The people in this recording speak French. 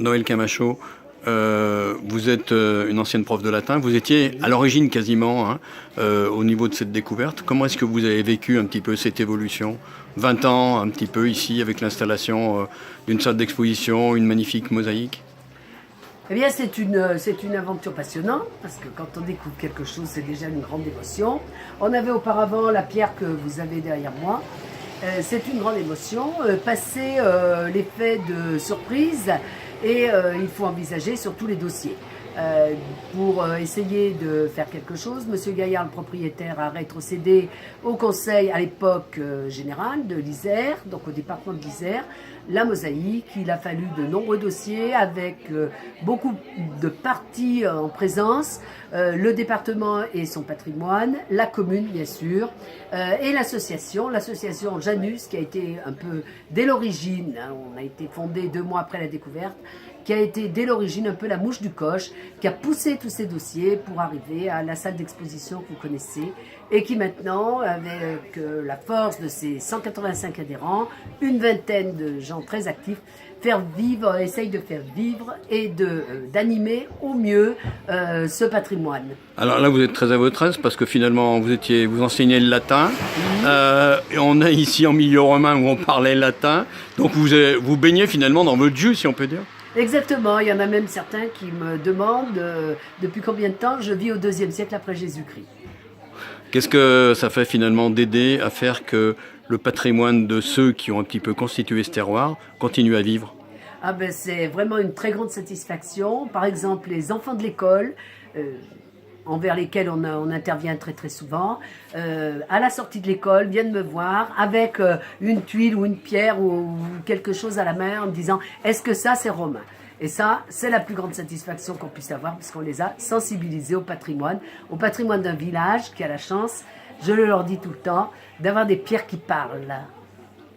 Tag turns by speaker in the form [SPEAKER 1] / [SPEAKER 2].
[SPEAKER 1] Noël Camacho, vous êtes une ancienne prof de latin. Vous étiez à l'origine quasiment au niveau de cette découverte. Comment est-ce que vous avez vécu un petit peu cette évolution? 20 ans un petit peu ici avec l'installation d'une salle d'exposition, une magnifique mosaïque.
[SPEAKER 2] Eh bien, c'est une aventure passionnante, parce que quand on découvre quelque chose, c'est déjà une grande émotion. On avait auparavant la pierre que vous avez derrière moi. C'est une grande émotion. Passer l'effet de surprise, et il faut envisager sur tous les dossiers. Pour essayer de faire quelque chose, M. Gaillard, le propriétaire, a rétrocédé au conseil à l'époque général de l'Isère, donc au département de l'Isère, la mosaïque. Il a fallu de nombreux dossiers avec beaucoup de parties en présence, le département et son patrimoine, la commune bien sûr, et l'association Janus, qui a été un peu dès l'origine, hein, on a été fondé 2 mois après la découverte, qui a été dès l'origine un peu la mouche du coche, qui a poussé tous ces dossiers pour arriver à la salle d'exposition que vous connaissez, et qui maintenant, avec la force de ses 185 adhérents, une vingtaine de gens très actifs, essaye de faire vivre et d'animer au mieux ce patrimoine.
[SPEAKER 1] Alors là, vous êtes très à votre aise parce que finalement, vous enseignez le latin. Et on est ici en milieu romain où on parlait latin. Donc vous baignez finalement dans votre jus, si on peut dire.
[SPEAKER 2] Exactement, il y en a même certains qui me demandent depuis combien de temps je vis au IIe siècle après Jésus-Christ.
[SPEAKER 1] Qu'est-ce que ça fait finalement d'aider à faire que le patrimoine de ceux qui ont un petit peu constitué ce terroir continue à vivre?
[SPEAKER 2] Ah ben, c'est vraiment une très grande satisfaction. Par exemple, les enfants de l'école, envers lesquels on intervient très très souvent, à la sortie de l'école, viennent me voir avec une tuile ou une pierre ou quelque chose à la main en me disant « Est-ce que ça c'est romain ?» Et ça, c'est la plus grande satisfaction qu'on puisse avoir, puisqu'on les a sensibilisés au patrimoine d'un village qui a la chance, je le leur dis tout le temps, d'avoir des pierres qui parlent.